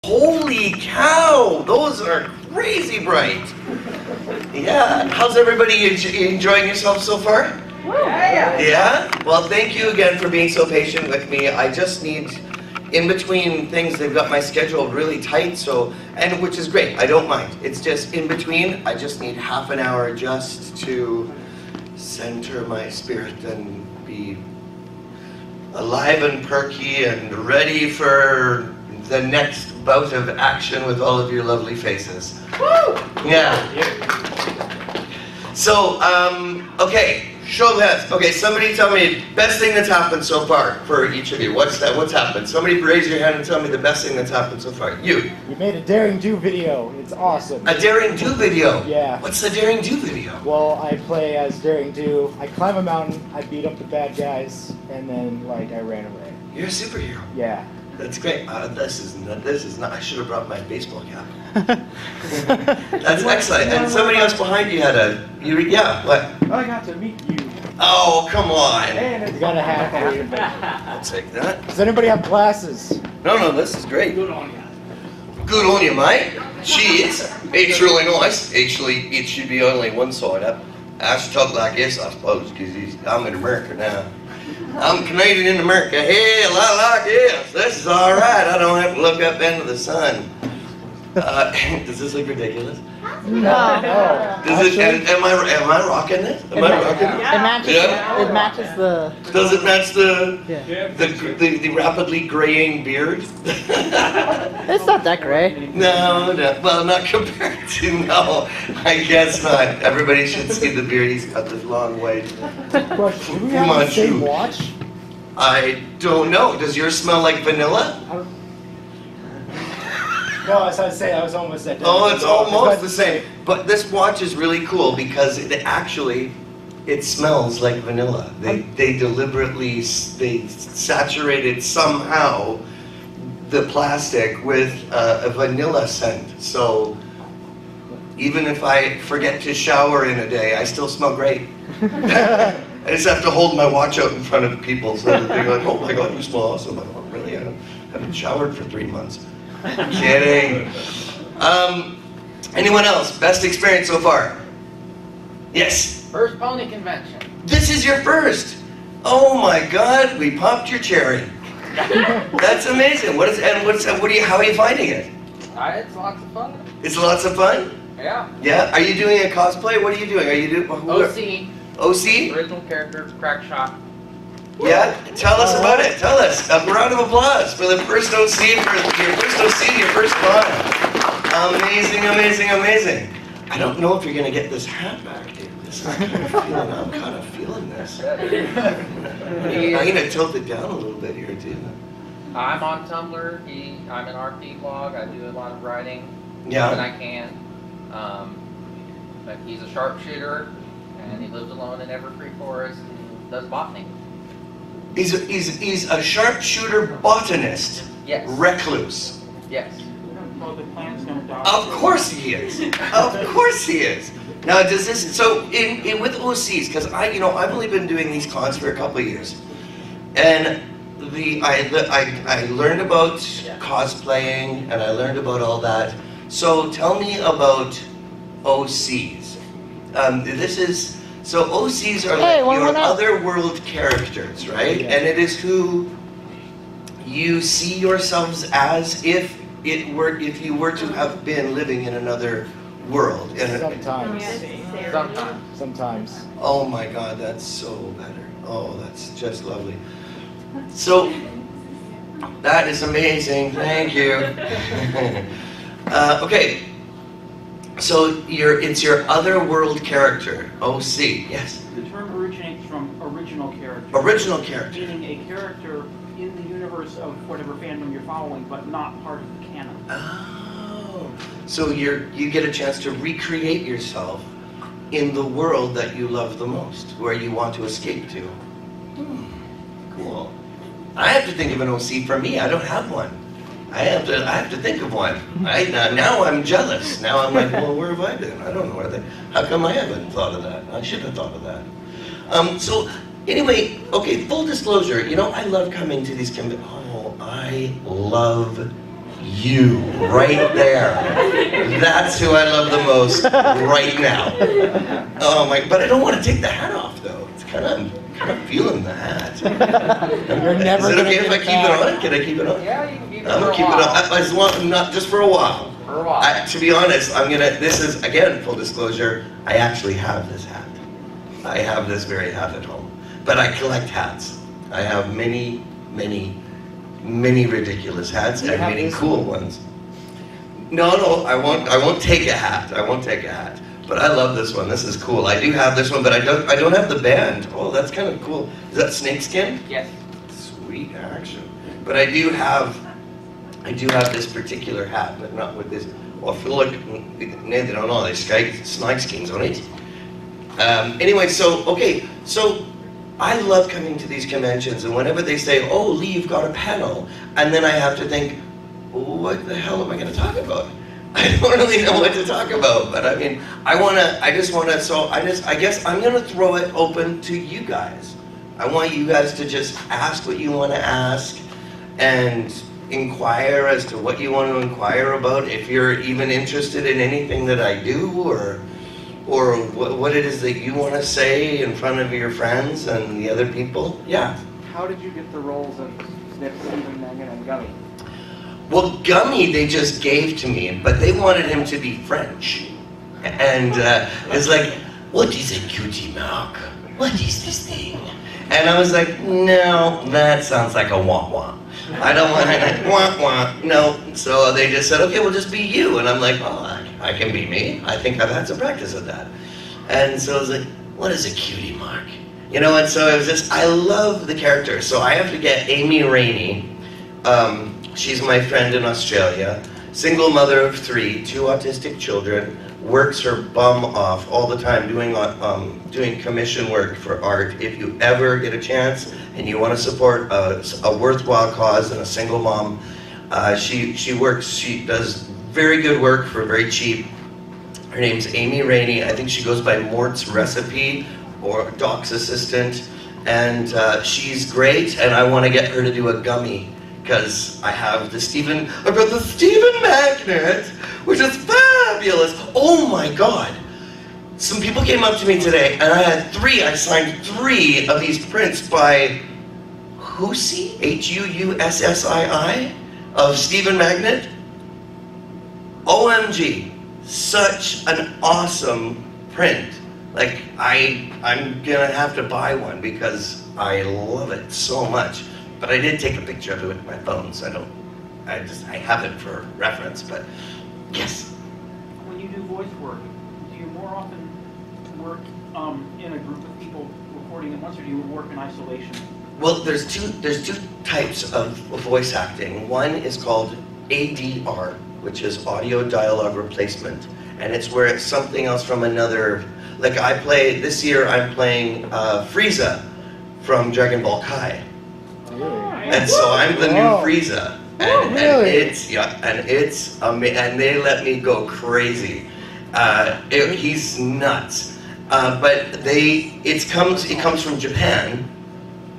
Holy cow, those are crazy bright. Yeah, how's everybody enjoying yourself so far? Yeah? Well, thank you again for being so patient with me. I just need, in between things, they've got my schedule really tight, so, and which is great, I don't mind. It's just in between, I just need half an hour just to center my spirit and be alive and perky and ready for the next bout of action with all of your lovely faces. Woo! Yeah. So, okay, show of hands. Okay, somebody tell me best thing that's happened so far for each of you. What's that? What's happened? Somebody raise your hand and tell me the best thing that's happened so far. You. We made a daring do video. It's awesome. A daring do video? Yeah. What's the daring do video? Well, I play as daring do. I climb a mountain, I beat up the bad guys, and then like I ran away. You're a superhero. Yeah. That's great. This is not. I should have brought my baseball cap. That's excellent. And somebody else behind you had a. Yeah. What? I got to meet you. Oh, come on. And it's got a hat. I'll take that. Does anybody have glasses? No, this is great. Good on you. Good on you, mate. Cheers. It's really nice. Actually, it should be only one side up. I should talk like this, I suppose, because I'm in America now. I'm Canadian in America. Hell, I like this. This is all right. I don't have to look up into the sun. Does this look ridiculous? No. Does it? Am I rocking it? Am I rocking it? It matches. Yeah? It matches the. Does it match the Yeah. the rapidly graying beard? It's not that gray. No. Well, not compared to no. I guess not. Everybody should see the beard. He's got this long white. Question, do we have the same watch? I don't know. Does yours smell like vanilla? No, as I say, I was almost at. Oh, it's almost the same. But this watch is really cool because it smells like vanilla. They deliberately saturated somehow the plastic with a vanilla scent. So even if I forget to shower in a day, I still smell great. I just have to hold my watch out in front of people so that they're like, oh my God, you smell awesome. I'm like, really? I haven't showered for 3 months. Kidding. Anyone else? Best experience so far? Yes. First pony convention. This is your first. Oh my God, we popped your cherry. That's amazing. How are you finding it? It's lots of fun. It's lots of fun? Yeah. Yeah. Are you doing a cosplay? What are you doing? Are you doing OC. OC? Original character, crack shot. Yeah, tell us about it. Tell us. A round of applause for the first OC, your first con. Amazing, amazing, amazing. I don't know if you're gonna get this hat back, dude. I'm kind of feeling this. I'm gonna tilt it down a little bit here too. I'm on Tumblr. I'm an RP blog. I do a lot of writing when I can. But he's a sharpshooter, and he lives alone in Everfree Forest and does botany. He's a sharpshooter botanist. Yes. Recluse. Yes. Of course he is. Of course he is. Now does this, so with OCs, because I've only been doing these cons for a couple of years. And I learned about cosplaying and I learned about all that. So tell me about OCs. So OCs are like your otherworld characters, right? Yeah. And it is who you see yourselves as if you were to have been living in another world. Sometimes. Oh my God, that's so better. Oh, that's just lovely. So that is amazing. Thank you. Okay. So it's your otherworld character, OC, yes? The term originates from original character. Original character. Meaning a character in the universe of whatever fandom you're following, but not part of the canon. Oh. So you get a chance to recreate yourself in the world that you love the most, where you want to escape to. Cool. I have to think of an OC for me. I don't have one. I have to think of one. Now I'm jealous. Now I'm like, well, where have I been? I don't know where how come I haven't thought of that? I should have thought of that. So anyway, okay, full disclosure, I love coming to these conventions. Oh, I love You, right there. That's who I love the most right now. Oh my, but I don't want to take the hat off though. It's kind of feeling the hat. You're never Is it okay if I get keep it on? Can I keep it on? Yeah, you can keep it I'm for gonna a keep it while. on, as long, not just for a while. For a while. To be honest, this is, again, full disclosure, I actually have this hat. I have this very hat at home. But I collect hats. I have many, many, many ridiculous hats and many cool ones. No, I won't take a hat. I won't take a hat. But I love this one. This is cool. I do have this one, but I don't have the band. Oh, that's kind of cool. Is that snakeskin? Yes. Sweet action. But I do have this particular hat, but not with this. Well, I feel like they don't know. They snakeskins on it. Anyway, so I love coming to these conventions, and whenever they say, "Oh, Lee, you've got a panel," and then I have to think, what the hell am I going to talk about? I don't really know what to talk about, but I mean, I guess I'm going to throw it open to you guys. I want you guys to just ask what you want to ask and inquire as to what you want to inquire about, if you're even interested in anything that I do, or what it is that you want to say in front of your friends and the other people. Yeah. How did you get the roles of Snips, Stephen, Megan, and Gummy? Well, Gummy they just gave to me, but they wanted him to be French. And it's like, what is a cutie mark? What is this thing? And I was like, no, that sounds like a wah-wah. I don't want to, wah-wah, no. So they just said, okay, we'll just be you. And I'm like, oh, I can be me. I think I've had some practice of that. And so I was like, what is a cutie mark? You know, and so it was just, I love the character. So I have to get Amy Rainey. She's my friend in Australia, single mother of 3, 2 autistic children, works her bum off all the time doing commission work for art. If you ever get a chance and you want to support a worthwhile cause and a single mom, she does very good work for very cheap. Her name's Amy Rainey. I think she goes by Mort's Recipe or Doc's Assistant, and she's great, and I want to get her to do a gummy. Because I've got the Stephen magnet, which is fabulous. Oh my God. Some people came up to me today, and I signed 3 of these prints by Hussii, Huussii, of Stephen Magnet. OMG, such an awesome print. Like, I'm gonna have to buy one because I love it so much. But I did take a picture of it with my phone, so I have it for reference, but yes. When you do voice work, do you more often work in a group of people recording at once, or do you work in isolation? Well, there's two types of voice acting. One is called ADR, which is audio dialogue replacement, and it's where it's something else from another. Like this year I'm playing Frieza from Dragon Ball Kai. And so I'm the new Frieza, and they let me go crazy. He's nuts, but it comes from Japan,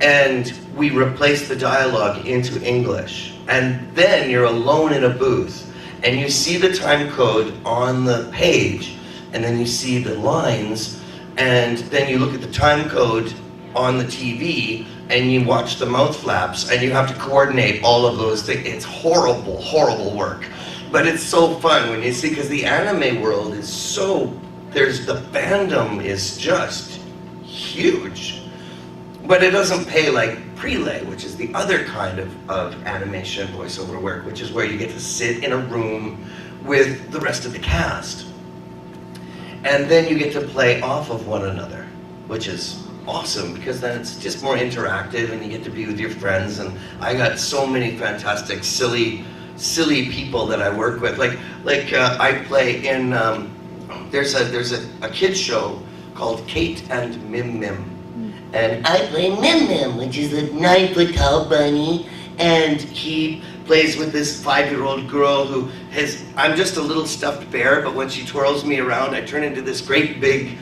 and we replace the dialogue into English, and then you're alone in a booth, and you see the time code on the page, and then you see the lines, and then you look at the time code on the TV, and you watch the mouth flaps, and you have to coordinate all of those things. It's horrible, horrible work. But it's so fun when you see, because the anime world is the fandom is just huge. But it doesn't pay like prelay, which is the other kind of animation voiceover work, which is where you get to sit in a room with the rest of the cast. And then you get to play off of one another, which is awesome, because then it's just more interactive and you get to be with your friends. And I got so many fantastic silly people that I work with. Like I play in there's a kids show called Kate and Mim Mim, and I play Mim Mim, which is a 9-foot tall bunny, and he plays with this 5-year-old girl who I'm just a little stuffed bear, but when she twirls me around I turn into this great big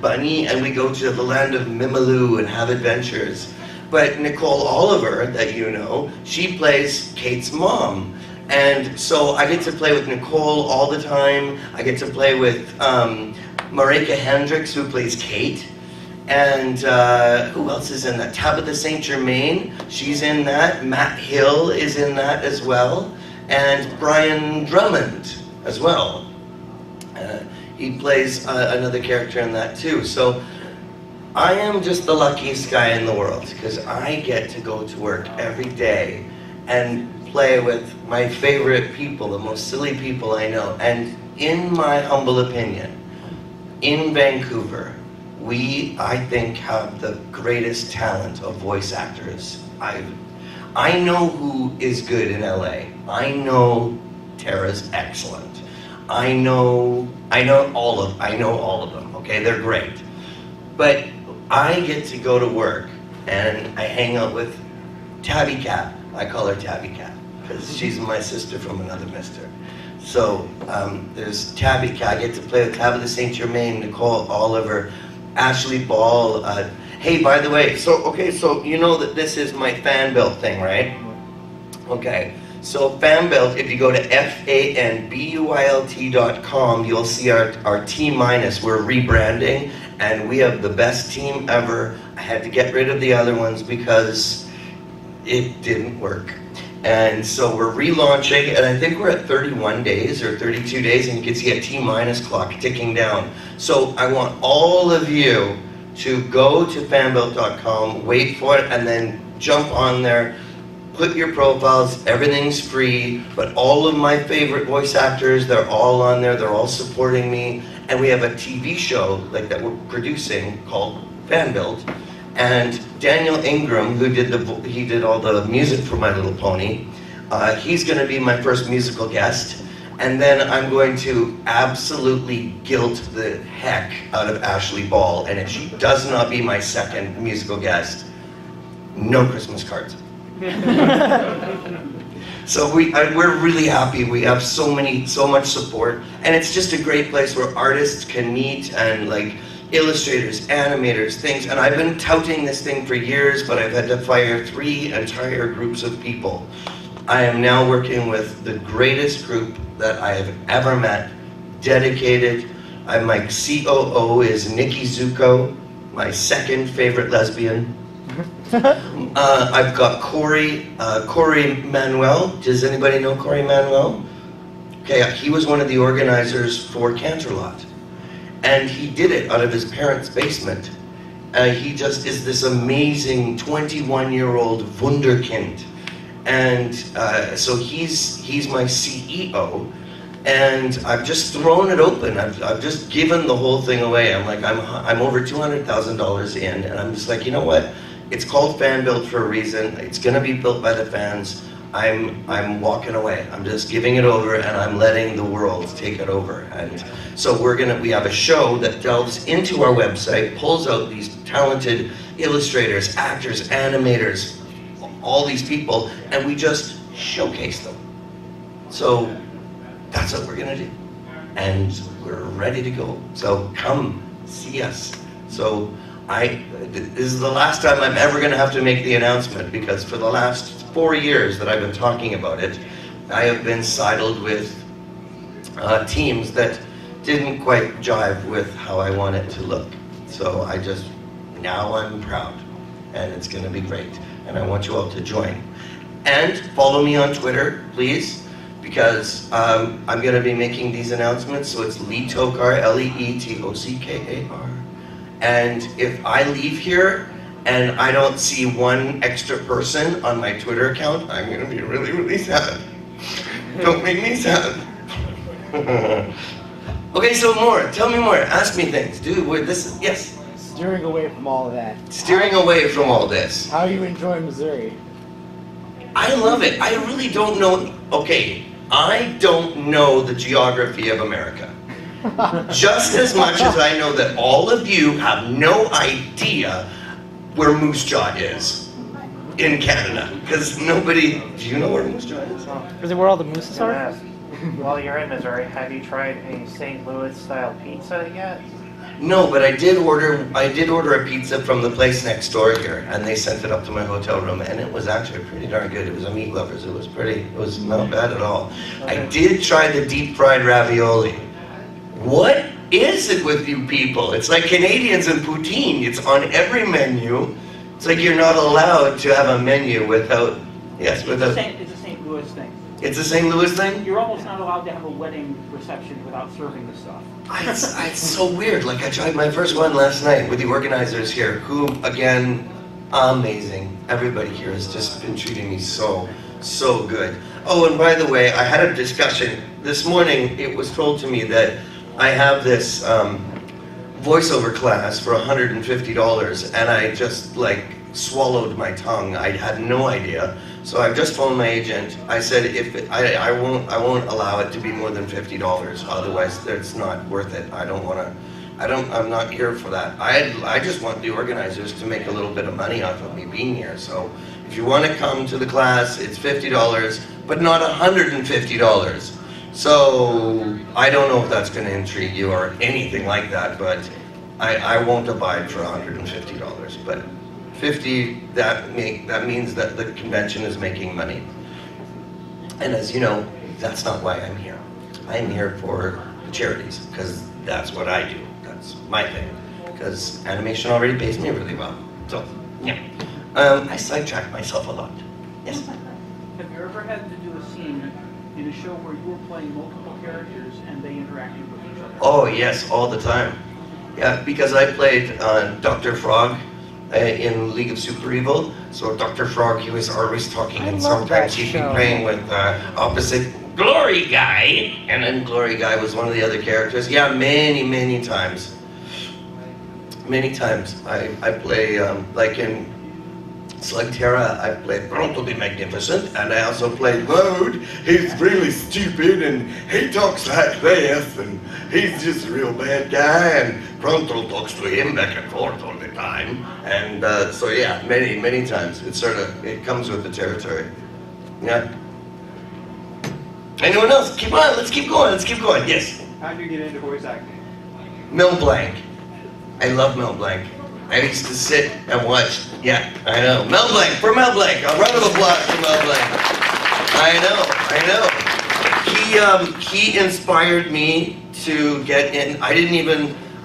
bunny, and we go to the land of Mimiloo and have adventures. But Nicole Oliver, that you know, she plays Kate's mom, And so I get to play with McCool all the time. I get to play with Marika Hendricks, who plays Kate. And who else is in that? Tabitha St. Germain, she's in that. Matt Hill is in that as well. And Brian Drummond as well. He plays another character in that too. So I am just the luckiest guy in the world because I get to go to work every day and play with my favorite people, the most silly people I know. And in my humble opinion, in Vancouver, we, I think, have the greatest talent of voice actors. I know who is good in LA. I know Tara's excellent. I know all of them. Okay, they're great. But I get to go to work and I hang out with Tabby Cat. I call her Tabby Cat because she's my sister from another mister. So there's Tabby Cat. I get to play with Tabitha St. Germain, Nicole Oliver, Ashley Ball. Hey, by the way, so you know that this is my FanBuilt thing, right? Okay, so FanBuilt, if you go to FanBuilt.com, you'll see our T-. We're rebranding, and we have the best team ever. I had to get rid of the other ones because it didn't work. And so we're relaunching, and I think we're at 31 days or 32 days, and you can see a T- clock ticking down. So I want all of you to go to fanbuilt.com, wait for it, and then jump on there, put your profiles, everything's free, but all of my favorite voice actors, they're all on there, they're all supporting me, and we have a TV show like that we're producing called FanBuilt. And Daniel Ingram, who did all the music for My Little Pony, he's going to be my first musical guest. And then I'm going to absolutely guilt the heck out of Ashley Ball. And if she does not be my second musical guest, no Christmas cards. So we're really happy. We have so much support. And it's just a great place where artists can meet and like illustrators, animators, things, and I've been touting this thing for years, but I've had to fire 3 entire groups of people. I am now working with the greatest group that I have ever met, dedicated. My COO is Nikki Zuko, my second favorite lesbian. I've got Corey Manuel. Does anybody know Corey Manuel? Okay, he was one of the organizers for Canterlot. And he did it out of his parents' basement. He just is this amazing 21-year-old wunderkind. And so he's my CEO. And I've just thrown it open. I've just given the whole thing away. I'm like, I'm over $200,000 in, and I'm just like, you know what? It's called FanBuilt for a reason. It's gonna be built by the fans. I'm walking away. I'm just giving it over, and I'm letting the world take it over. And so we have a show that delves into our website, pulls out these talented illustrators, actors, animators, all these people, and we just showcase them. So that's what we're gonna do. And we're ready to go. So come see us. So this is the last time I'm ever gonna have to make the announcement, because for the last 4 years that I've been talking about it, I have been sidled with teams that didn't quite jive with how I want it to look. So now I'm proud, and it's gonna be great, and I want you all to join. And follow me on Twitter, please, because I'm gonna be making these announcements, so it's Lee Tockar, Leetockar. And if I leave here and I don't see one extra person on my Twitter account, I'm gonna be really, really sad. Don't make me sad. Okay, so tell me more, ask me things. Yes? Steering away from all of that. Steering away from all this. How you enjoy Missouri? I love it. I really don't know, I don't know the geography of America. Just as much as I know that all of you have no idea where Moose Jaw is in Canada. Because do you know where Moose Jaw is? Is it where all the mooses are? While you're in Missouri, have you tried a St. Louis style pizza yet? No, but I did order a pizza from the place next door here, and they sent it up to my hotel room, and it was actually pretty darn good. It was a Meat Lovers. It was not bad at all. I did try the deep fried ravioli. What is it with you people? It's like Canadians and poutine. It's on every menu. It's like you're not allowed to have a menu without, yes, without. It's a St. Louis thing. It's a St. Louis thing? You're almost not allowed to have a wedding reception without serving the stuff. It's so weird. Like I tried my first one last night with the organizers here, who, again, amazing. Everybody here has just been treating me so good. Oh, and by the way, I had a discussion. This morning, it was told to me that I have this voiceover class for $150, and I just like swallowed my tongue. I had no idea. So I've just phoned my agent. I said I won't allow it to be more than $50. Otherwise, it's not worth it. I'm not here for that. I just want the organizers to make a little bit of money off of me being here. So if you want to come to the class, it's $50, but not $150. So I don't know if that's going to intrigue you or anything like that, but I won't abide for $150. But $50, that means that the convention is making money. And as you know, that's not why I'm here. I'm here for charities, because that's what I do. That's my thing. Because animation already pays me really well. So, yeah. I sidetrack myself a lot. Yes? Have you ever had to do a scene in a show where you were playing multiple characters and they interacted with each other? Oh, yes, all the time. Yeah, because I played Dr. Frogg in League of Super Evil. So Dr. Frogg, he was always talking, and sometimes he'd be playing with opposite Glory Guy, and then Glory Guy was one of the other characters. Yeah, many times. Many times. I play, like in Slugterra, I played Pronto the Magnificent, and I also played Load. He's really stupid, and he talks like this, and he's just a real bad guy, and Pronto talks to him back and forth all the time. And so yeah, many times. It comes with the territory. Yeah. Anyone else? Keep on, let's keep going, yes. How did you get into voice acting? Mel Blanc. I love Mel Blanc. I used to sit and watch, yeah, I know. Mel Blanc, for Mel Blanc. A round of applause for Mel Blanc. I know. He inspired me to get in.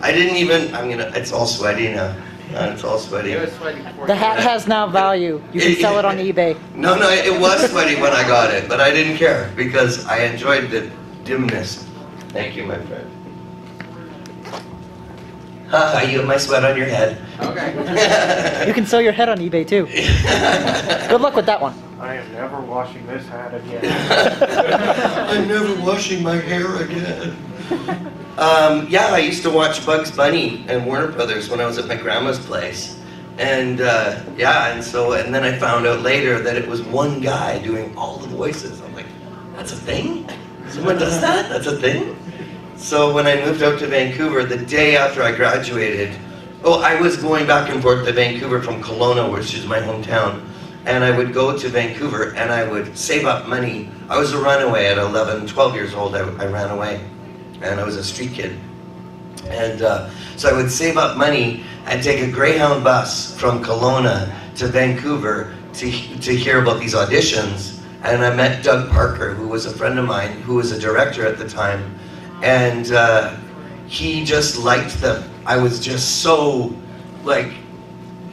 It's all sweaty now. It's all sweaty. It was sweaty before. The hat has now value. You can sell it on eBay. No, it was sweaty when I got it, but I didn't care because I enjoyed the dimness. Thank you, my friend. Haha, you have my sweat on your head. Okay. You can sell your head on eBay too. Good luck with that one. I am never washing this hat again. I'm never washing my hair again. Yeah, I used to watch Bugs Bunny and Warner Brothers when I was at my grandma's place. And and then I found out later that it was one guy doing all the voices. I'm like, that's a thing? Someone does that? That's a thing? So when I moved out to Vancouver, the day after I graduated, I was going back and forth to Vancouver from Kelowna, which is my hometown, and I would go to Vancouver and I would save up money. I was a runaway at 11, 12 years old, I ran away, and I was a street kid. And so I would save up money and take a Greyhound bus from Kelowna to Vancouver to hear about these auditions. And I met Doug Parker, who was a friend of mine, who was a director at the time. And he just liked them. I was just so, like,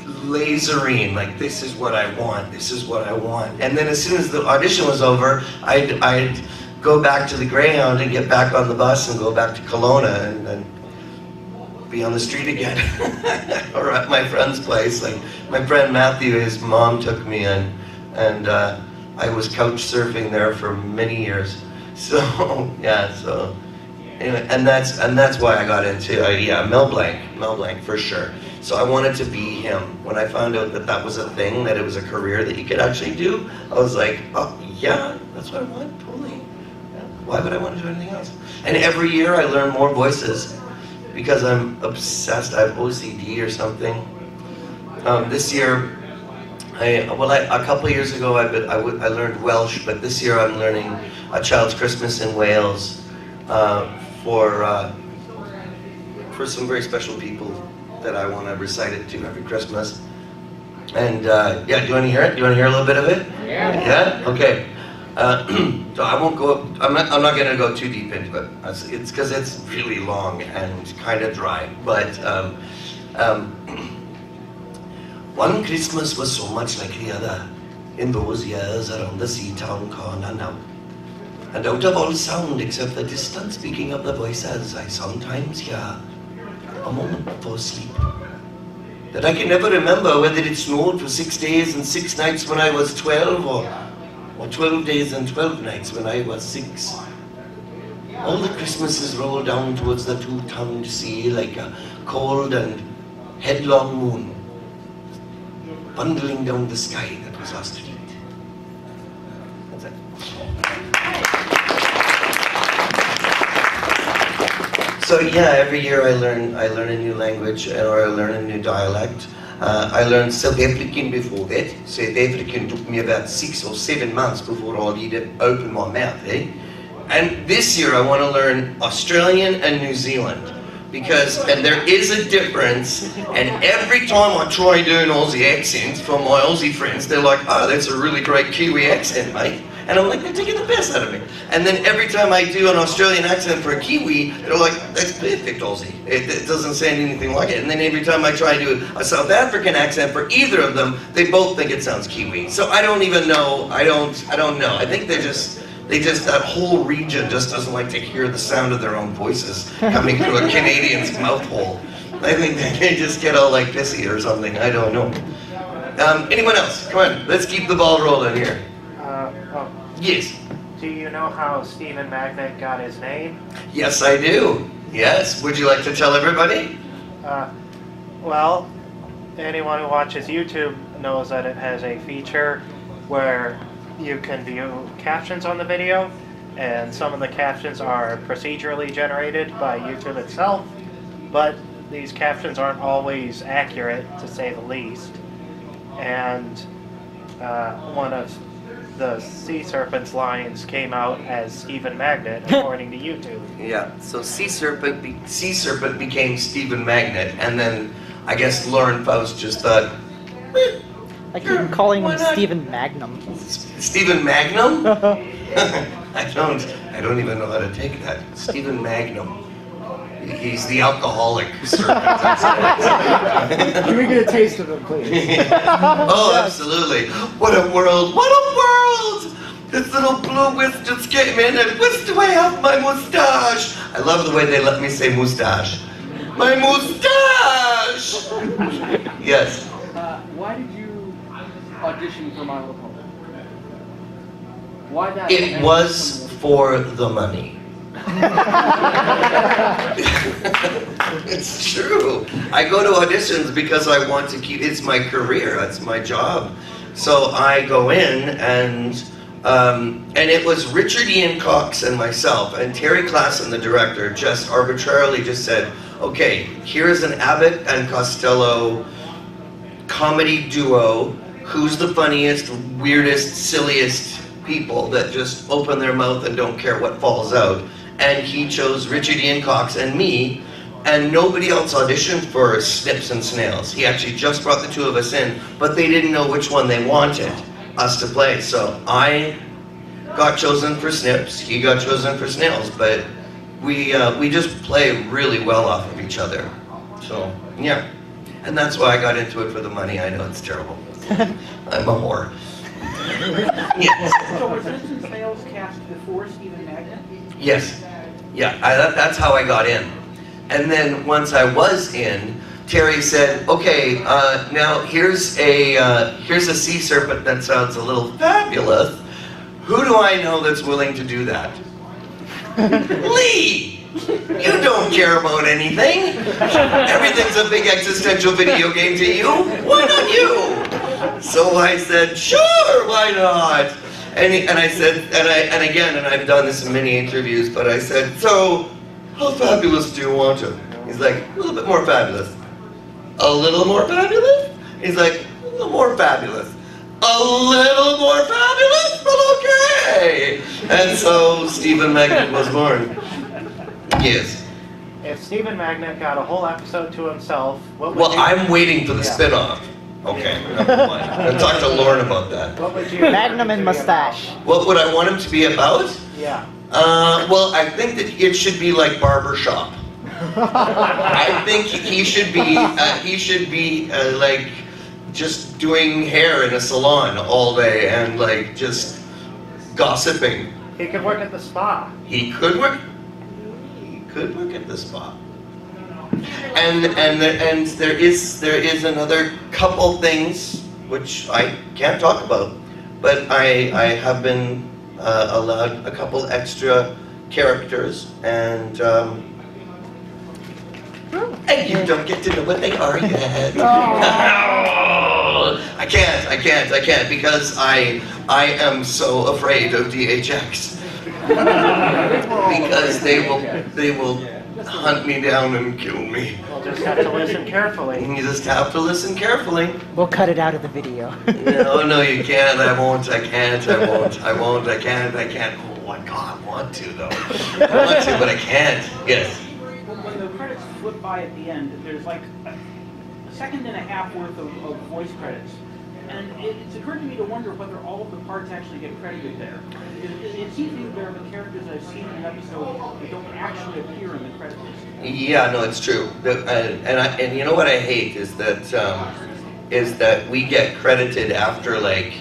lasering, like, this is what I want, this is what I want. And then as soon as the audition was over, I'd go back to the Greyhound and get back on the bus and go back to Kelowna and be on the street again. Or at my friend's place. Like, my friend Matthew, his mom took me in, and I was couch surfing there for many years. So, yeah, so. Anyway, and that's why I got into Mel Blanc for sure. So I wanted to be him. When I found out that that was a thing, that it was a career that you could actually do, I was like, oh yeah, that's what I want, totally. Yeah. Why would I want to do anything else? And every year I learn more voices because I'm obsessed. I have OCD or something. This year, a couple of years ago I learned Welsh, but this year I'm learning A Child's Christmas in Wales. For for some very special people that I want to recite it to every Christmas. And yeah, do you want to hear it? Do you want to hear a little bit of it? Yeah. Yeah? Okay. So I won't go, I'm not going to go too deep into it. It's because it's really long and kind of dry. But one Christmas was so much like the other in those years around the sea town corner now. And out of all sound except the distant speaking of the voices, I sometimes hear a moment before sleep. That I can never remember whether it snowed for 6 days and 6 nights when I was 12 or 12 days and 12 nights when I was 6. All the Christmases roll down towards the two-tongued sea like a cold and headlong moon, bundling down the sky that was ours to eat. That's it. So yeah, every year I learn a new language or I learn a new dialect. I learned South African before that. South African took me about 6 or 7 months before I did open my mouth, eh? And this year I want to learn Australian and New Zealand. And there is a difference, and every time I try doing Aussie accents from my Aussie friends, they're like, oh, that's a really great Kiwi accent, mate. And I'm like, they're taking the best out of me. And then every time I do an Australian accent for a Kiwi, they're like, that's perfect Aussie. It doesn't sound anything like it. And then every time I try to do a South African accent for either of them, they both think it sounds Kiwi. So I don't even know, I don't know. I think that whole region just doesn't like to hear the sound of their own voices coming through a Canadian's mouth hole. I think they just get all like pissy or something, I don't know. Anyone else? Come on, let's keep the ball rolling here. Yes. Do you know how Stephen Magnet got his name? Yes, I do. Yes. Would you like to tell everybody? Well, anyone who watches YouTube knows that it has a feature where you can view captions on the video, and some of the captions are procedurally generated by YouTube itself, but these captions aren't always accurate, to say the least. And one of the sea serpent's lines came out as Stephen Magnet, according to YouTube. Yeah, so sea serpent became Stephen Magnet, and then I guess Lauren Faust just thought, I keep calling him Stephen Magnum. Stephen Magnum? I don't even know how to take that. Stephen Magnum. He's the alcoholic serpent. Can we get a taste of him, please? Oh, absolutely. What a world! What a world! This little blue wisp just came in and whisked away off my mustache. I love the way they let me say mustache. My mustache! Yes. Why did you audition for My Little Pony? Why that? It was for the money. It's true. I go to auditions because I want to keep, it's my career, that's my job. So I go in and it was Richard Ian Cox and myself, and Terry Klassen, the director, just arbitrarily just said, okay, here's an Abbott and Costello comedy duo, who's the funniest, weirdest, silliest people that just open their mouth and don't care what falls out. And he chose Richard Ian Cox and me, and nobody else auditioned for Snips and Snails. He actually just brought the two of us in, but they didn't know which one they wanted us to play. So I got chosen for Snips, he got chosen for Snails, but we just play really well off of each other. So, yeah. And that's why I got into it for the money. I know it's terrible. I'm a whore. Yes. So was Snips and Snails cast before Stephen Magnet? Yes. Yeah, that's how I got in. And then once I was in, Terry said, okay, now here's a sea serpent that sounds a little fabulous. Who do I know that's willing to do that? Lee! You don't care about anything. Everything's a big existential video game to you. Why not you? So I said, sure, why not? And I said, and again, I've done this in many interviews, but I said, so, how fabulous do you want him? He's like, a little bit more fabulous. A little more fabulous? He's like, a little more fabulous. A little more fabulous, but okay. And so Stephen Magnet was born. Yes. If Stephen Magnet got a whole episode to himself, what would Well, you... I'm waiting for the spin-off. Okay, never mind. I'll talk to Lauren about that. What would you... Magnum and mustache. What would I want him to be about? Yeah. Well, I think that it should be like barbershop. I think he should be like just doing hair in a salon all day and like just gossiping. He could work at the spa. He could work at the spa. And there is another couple things which I can't talk about, but I have been allowed a couple extra characters, and you don't get to know what they are yet. I can't because I am so afraid of DHX. Because they will hunt me down and kill me. We'll just have to listen carefully. You just have to listen carefully. We'll cut it out of the video. No, you can't. I won't. I can't. I won't. I won't. I can't. I can't. Oh my God, I want to though. I want to, but I can't. Yes. When the credits flip by at the end, there's like a second and a half worth of voice credits. And it's occurred to me to wonder whether all of the parts actually get credited there. It seems to me there are the characters I've seen in an episode that don't actually appear in the credits. Yeah, no, it's true. And you know what I hate is that we get credited after like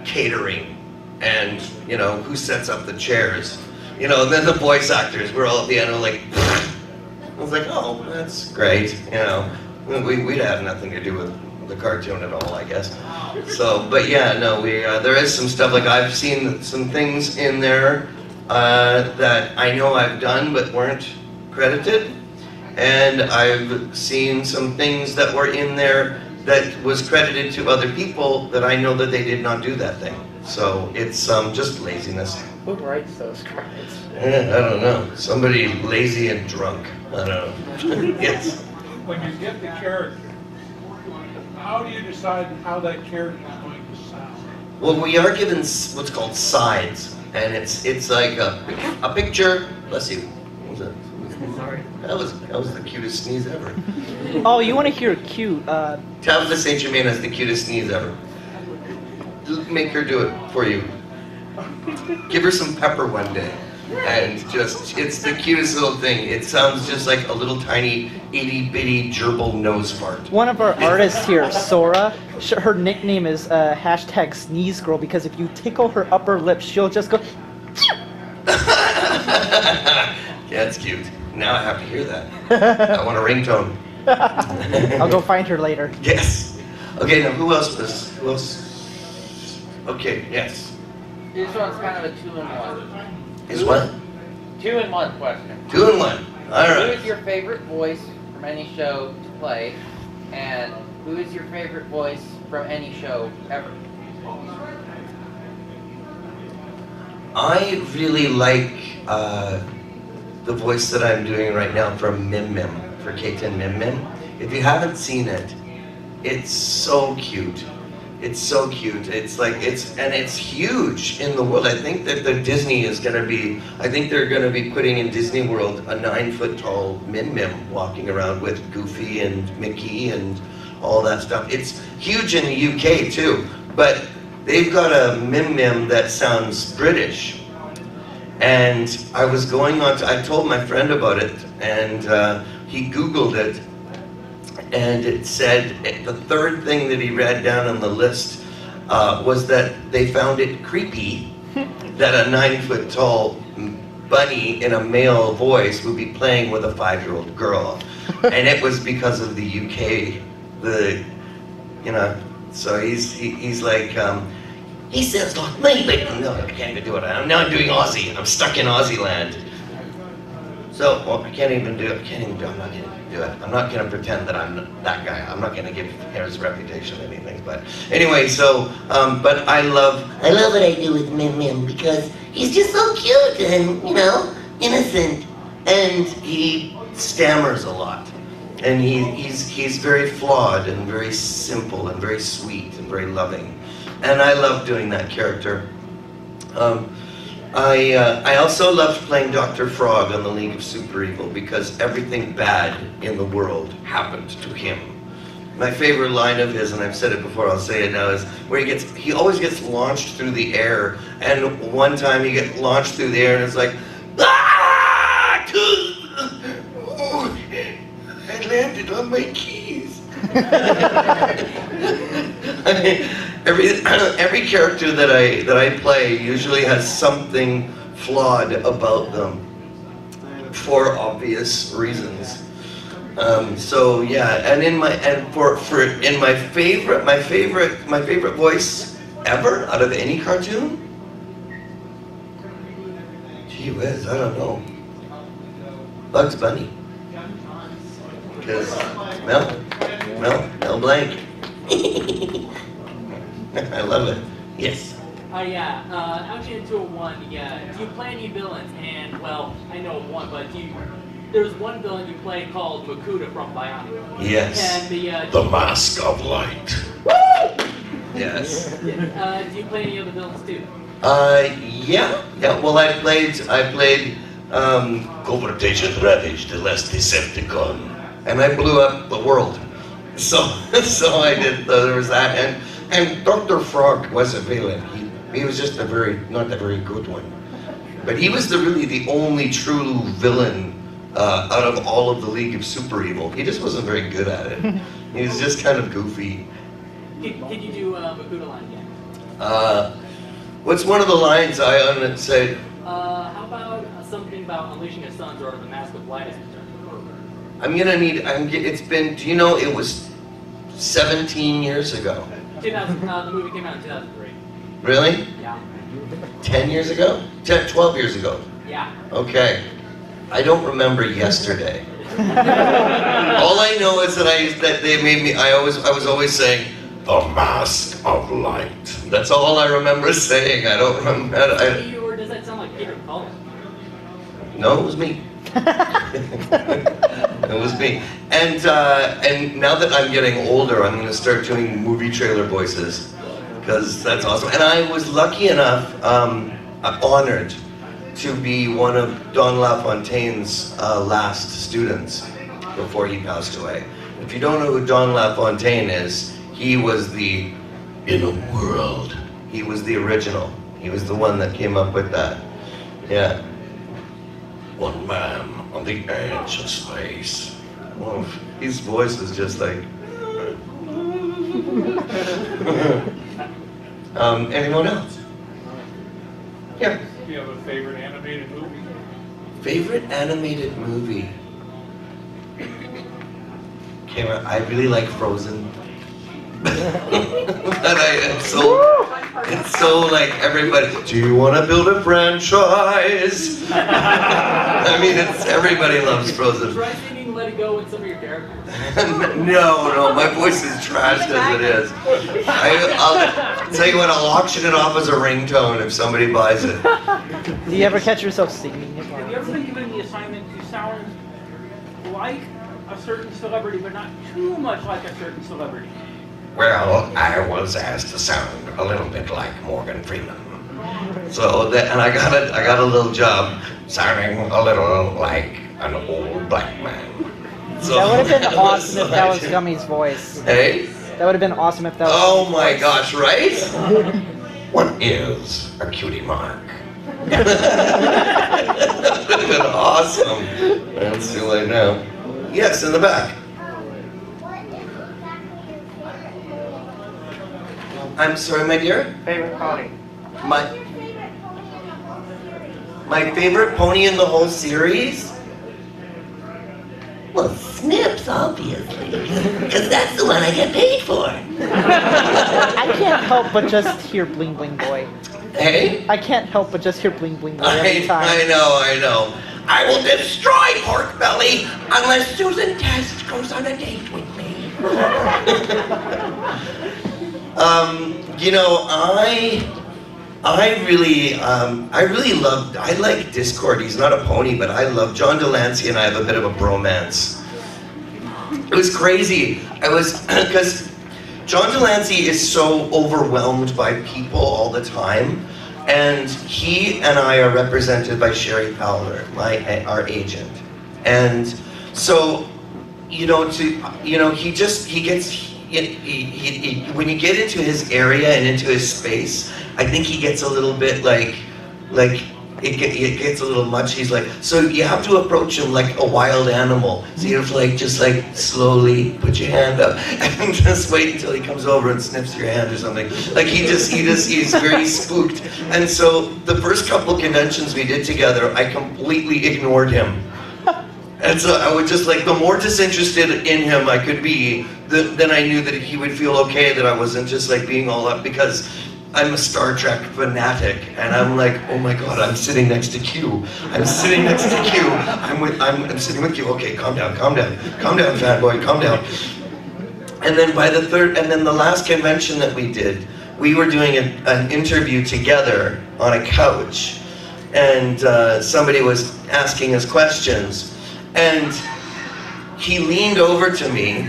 catering and who sets up the chairs. And then the voice actors, we're all at the end of like. I was like, oh, that's great. We'd have nothing to do with the cartoon at all, I guess. So, but yeah, no, there is some stuff, like I've seen some things in there that I know I've done but weren't credited, and I've seen some things that were in there that was credited to other people that I know that they did not do that thing. So it's just laziness. Who writes those credits? I don't know. Somebody lazy and drunk. I don't know. Yes. When you get the character, how do you decide how that character is going to sound? Well, we are given what's called sides, and it's like a picture. Bless you. What was that? Sorry. That was the cutest sneeze ever. Oh, you want to hear cute? Tabitha St. Germain has the cutest sneeze ever. Make her do it for you. Give her some pepper one day. And it's the cutest little thing. It sounds just like a little tiny itty-bitty gerbil nose fart. One of our artists here, Sora, her nickname is hashtag sneeze girl, because if you tickle her upper lip, she'll just go. Yeah, that's cute. Now I have to hear that. I want a ringtone. I'll go find her later. Yes. Okay, now who else? Okay, yes. This one's kind of a 2-in-1. Is what? 2-in-1 question. 2-in-1. All right. Who is your favorite voice from any show to play, and who is your favorite voice from any show ever? I really like the voice that I'm doing right now from Mim Mim, for K10 Mim Mim. If you haven't seen it, it's so cute. It's so cute. It's like, it's huge in the world. I think that they're going to be putting in Disney World a 9-foot-tall Mim Mim walking around with Goofy and Mickey and all that stuff. It's huge in the UK too, but they've got a Mim Mim that sounds British. And I told my friend about it, and he Googled it, and it said the third thing that he read down on the list was that they found it creepy that a 9-foot-tall bunny in a male voice would be playing with a 5-year-old girl, and it was because of the UK. So he's like, he says like me, but no, I can't even do it. I'm doing Aussie. I'm stuck in Aussie land. So, well, I can't even do it. I'm not going to do it. I'm not going to pretend that I'm that guy. I'm not going to give his reputation anything. But anyway, so, but I love what I do with Mim Mim because he's just so cute and, innocent. And he stammers a lot. And he's very flawed and very simple and very sweet and very loving. And I love doing that character. I also loved playing Dr. Frogg on the League of Super Evil because everything bad in the world happened to him. My favorite line of his, and I've said it before, I'll say it now, is where he always gets launched through the air, and one time he gets launched through the air and it's like, ah! Oh, I landed on my keys. Every character that I play usually has something flawed about them for obvious reasons. So yeah, and my favorite voice ever out of any cartoon. Gee whiz, I don't know. Bugs Bunny. Because Mel Blanc. I love it. Yes. Yeah. Out into a one. Yeah. Do you play any villains? And well, I know one, but there's one villain you play called McCool from Bionic. Yes. And the Mask of Light. Woo! Yes. Do you play any other villains too? Yeah. Well, I played Confrontation Ravage, the last Decepticon, and I blew up the world. So I did. There was that, and Dr. Frogg was a villain. He was just not a very good one, but he was really the only true villain out of all of the League of Super Evil. He just wasn't very good at it. He was just kind of goofy. Did you do McCool line again? What's one of the lines I said? How about something about unleashing your sons or the Mask of Light is concerned? It's been, do you know, it was 17 years ago. 2000, the movie came out in 2003. Really? Yeah. 10 years ago? 12 years ago? Yeah. Okay. I don't remember yesterday. All I know is that they made me, I was always saying, the Mask of Light. That's all I remember saying. I don't remember. Or does that sound like Peter Cullen? No, it was me. It was me. And now that I'm getting older, I'm going to start doing movie trailer voices because that's awesome. And I was lucky enough, honored to be one of Don LaFontaine's last students before he passed away. If you don't know who Don LaFontaine is, he was in a world. He was the original. He was the one that came up with that. Yeah. One man on the edge of space. Well, his voice was just like. Anyone else? Yeah. Do you have a favorite animated movie? Favorite animated movie? I really like Frozen. But it's so like everybody, do you want to build a franchise? I mean, everybody loves Frozen. Try singing Let It Go with some of your characters. No, my voice is trashed as it is. I'll tell you what, I'll auction it off as a ringtone if somebody buys it. Do you ever catch yourself singing it? Have you ever been given the assignment to sound like a certain celebrity, but not too much like a certain celebrity? Well, I was asked to sound a little bit like Morgan Freeman. So and I got a little job sounding a little like an old black man. So, that would have been awesome if that was Gummy's voice. Hey? That would have been awesome if that was Oh my gosh, right? What is a cutie mark? That would have been awesome. That's too late now. Yes, in the back. I'm sorry, my dear? Favorite pony? My favorite pony in the whole series? Well, Snips, obviously. Because that's the one I get paid for. I can't help but just hear Bling Bling Boy. Hey? I can't help but just hear Bling Bling Boy every time. I know. I will destroy Pork Belly unless Susan Test goes on a date with me. You know, I like Discord. He's not a pony, but I love John Delancey, and I have a bit of a bromance. It was crazy. Because John Delancey is so overwhelmed by people all the time, And he and I are represented by Sherry Fowler, our agent. And so, he when you get into his area and into his space, I think he gets a little bit like it gets a little much. He's like, so you have to approach him like a wild animal. So you have to just slowly put your hand up and just wait until he comes over and sniffs your hand or something. He's very spooked. And so the first couple of conventions we did together, I completely ignored him. And so I would just the more disinterested in him I could be, then I knew that he would feel okay that I wasn't just being all up, because I'm a Star Trek fanatic, and I'm like, oh my God, I'm sitting next to Q. I'm sitting next to Q. I'm sitting with Q. Okay, calm down, fanboy, calm down. And then the last convention that we did, we were doing an interview together on a couch, and somebody was asking us questions, and he leaned over to me,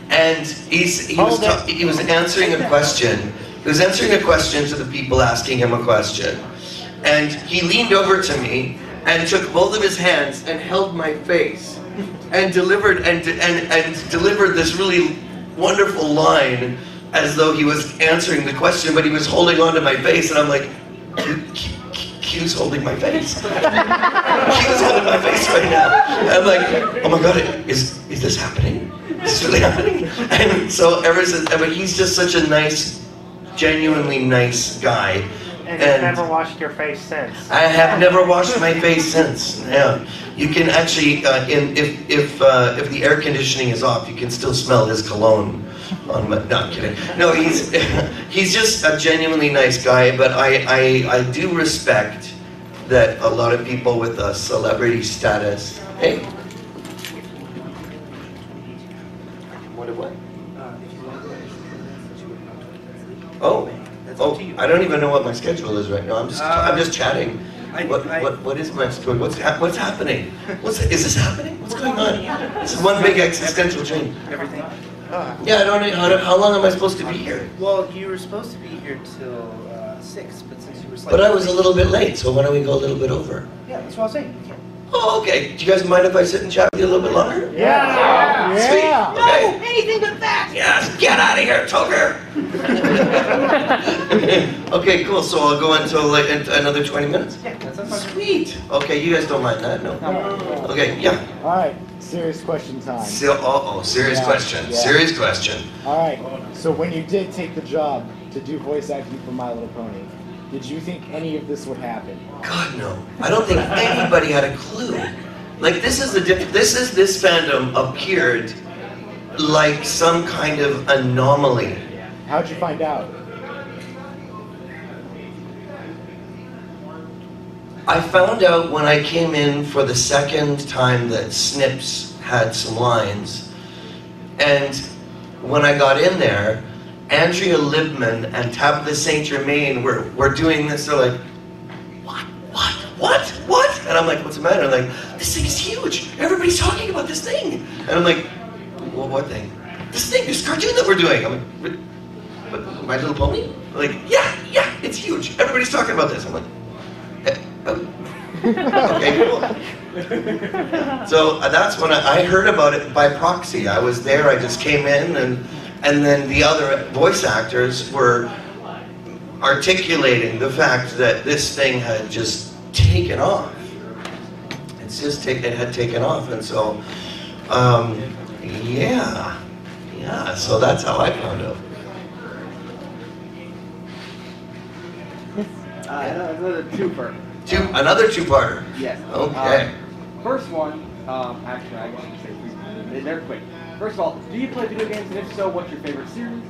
and he was answering a question. He was answering a question to the people asking him a question. And he leaned over to me and took both of his hands and held my face and delivered this really wonderful line as though he was answering the question, but he was holding on to my face, and I'm like, Q's holding my face. Q's holding my face right now. And I'm like, oh my God, is this happening? Is this really happening? And so ever since, but he's just such a nice, genuinely nice guy. And you've never washed your face since. I have never washed my face since. Yeah, you can actually, if the air conditioning is off, you can still smell his cologne. No, I'm kidding. No, he's just a genuinely nice guy. But I do respect that a lot of people with a celebrity status. Hey. What? Oh, I don't even know what my schedule is right now. I'm just chatting. What is my schedule? What's happening? Is this happening? What's going on? This is one big existential dream. Everything. Yeah, I don't know. How long am I supposed to be here? Well, you were supposed to be here till 6, but since you were slightly... But I was a little bit late, so why don't we go a little bit over? Yeah, that's what I was saying. Oh, okay. Do you guys mind if I sit and chat with you a little bit longer? Yeah. Sweet. Yeah. Okay. No, anything but that. Yes, get out of here, Tockar. Okay, cool. So I'll go until another 20 minutes. Yeah, that's fine. Sweet. Okay, you guys don't mind that, no? Okay, yeah. All right, serious question time. Serious question. Yeah. Serious question. All right, so when you did take the job to do voice acting for My Little Pony, did you think any of this would happen? God, no. I don't think anybody had a clue. This fandom appeared like some kind of anomaly. How'd you find out? I found out when I came in for the second time that Snips had some lines. And when I got in there, Andrea Libman and Tabitha St. Germain were doing this. They're like, what? And I'm like, what's the matter? They're like, this thing is huge. Everybody's talking about this thing. And I'm like, well, what thing? This cartoon that we're doing. I'm like, what, My Little Pony? I'm like, yeah, it's huge. Everybody's talking about this. I'm like, okay, cool. So that's when I heard about it by proxy. I was there, I just came in, and then the other voice actors were articulating the fact that this thing had just taken off. It had taken off, and so, yeah, so that's how I found out. Another twofer. Another two-parter? Yes. Okay. First one, actually, I guess you say three. They're quick. First of all, do you play video games, and if so, what's your favorite series?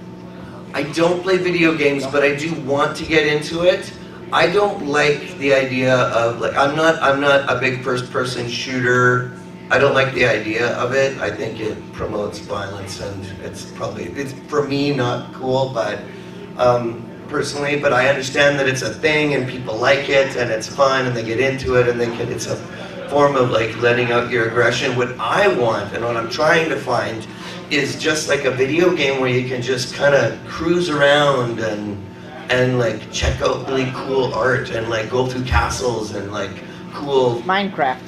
I don't play video games, but I do want to get into it. I don't like the idea of I'm not a big first-person shooter. I don't like the idea of it. I think it promotes violence, and it's for me not cool, but personally. But I understand that it's a thing, and people like it, and it's fun, and they get into it, and it's a form of letting out your aggression. What I want, and what I'm trying to find, is just like a video game where you can just kind of cruise around and and like check out really cool art and like go through castles and like cool Minecraft.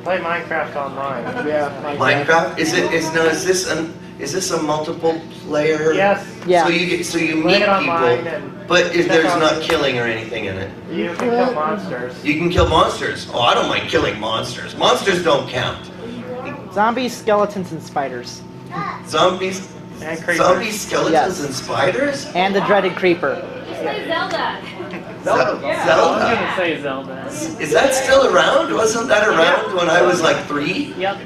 Play Minecraft online. Yeah. Minecraft. Is this a multiple player? Yes. Yeah. So you meet Play it online people, and but check there's out- not killing or anything in it. You can kill monsters. You can kill monsters. Oh, I don't mind killing monsters. Monsters don't count. Zombies, skeletons, and spiders. Zombies, And creepers. zombies, skeletons, Yes. and spiders. And the dreaded creeper. Zelda. Zelda. gonna say Zelda. Is that still around? Wasn't that around when I was like 3? Yep.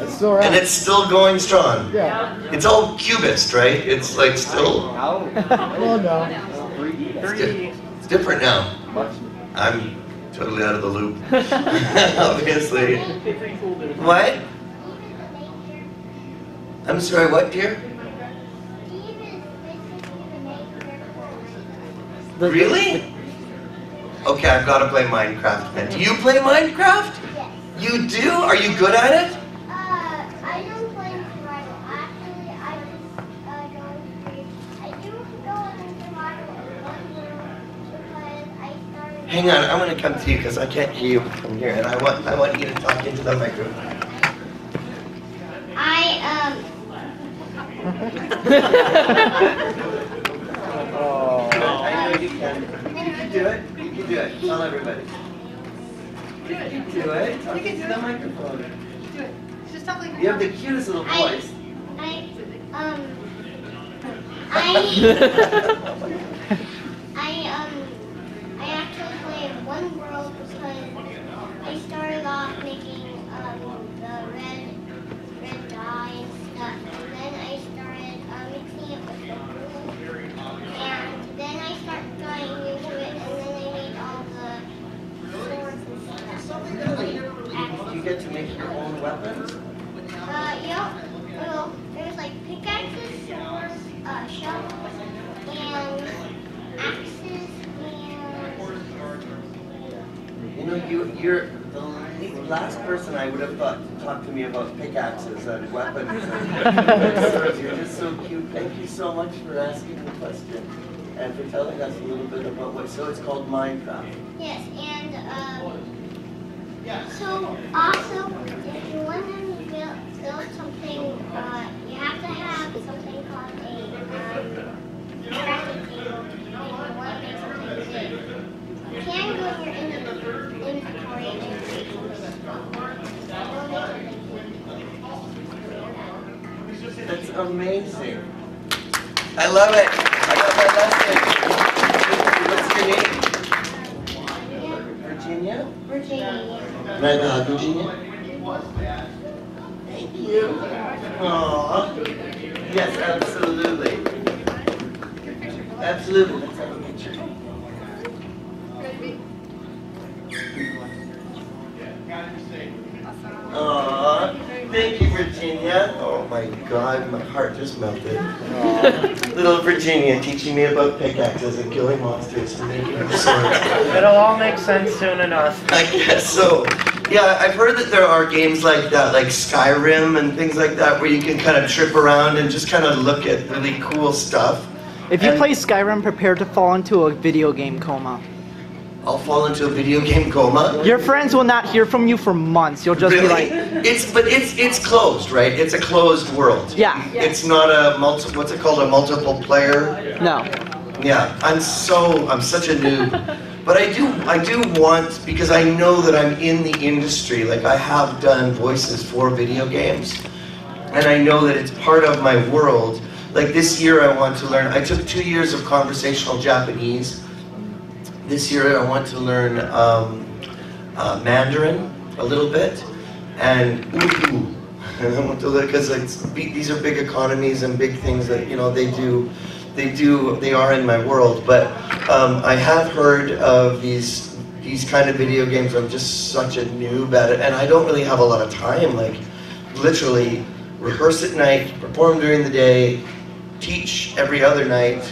It's still around. And it's still going strong. Yeah. It's all cubist, right? It's like still. Oh. Well, no. It's different now. I'm totally out of the loop. Obviously. What? I'm sorry, what, dear? Really? Okay, I've got to play Minecraft then. Do you play Minecraft? Yes. You do? Are you good at it? I don't play survival. Actually, I just go I do go in survival in one room because I started. Hang on, I want to come to you because I can't hear you from here, and I want you to talk into the microphone. Oh. I know you can. You can do it. You can do it. Tell everybody. You can do it. Talk into the microphone. Do it. Just talk like You have the cutest little voice. I actually play in one world because I started off making the red dye and stuff, and then I started mixing it with the blue, and then I started going into it, and then I made all the swords and stuff. You get to make your own weapons? Yeah. Well, there's like pickaxes, swords, shovels, and axes, You know, you're the last person I would have thought to talk to me about pickaxes and weapons and swords. You're just so cute. Thank you so much for asking the question and for telling us a little bit about what. So it's called Minecraft. yes, and so also if you want to build something, you have to have something called a crafting table. If you want to make something big, you can go in your inventory and create something. That's amazing. I love it. I love that lesson. What's your name? Virginia? Virginia. Can I hug Virginia? Thank you. Aww. Yes, absolutely. Absolutely. Let's have a picture. Aww. Thank you, Virginia. Oh my God, my heart just melted. Little Virginia teaching me about pickaxes and killing monsters and making swords. It'll all make sense soon enough. I guess so. Yeah, I've heard that there are games like that, like Skyrim and things like that, where you can kind of trip around and just kind of look at really cool stuff. If you play Skyrim, prepare to fall into a video game coma. I'll fall into a video game coma. Your friends will not hear from you for months. You'll just Really? be like, It's closed, right? It's a closed world. yeah, It's not a what's it called, a multiple player? no. Yeah, I'm such a noob. But I do want, because I know that I'm in the industry, like I have done voices for video games, and I know that it's part of my world. Like this year I want to learn, I took 2 years of conversational Japanese. This year I want to learn Mandarin a little bit, and Urdu. And I want to learn, because these are big economies and big things that, you know, they are in my world. But I have heard of these kind of video games. I'm just such a noob at it, and I don't really have a lot of time. Like, literally, rehearse at night, perform during the day, teach every other night,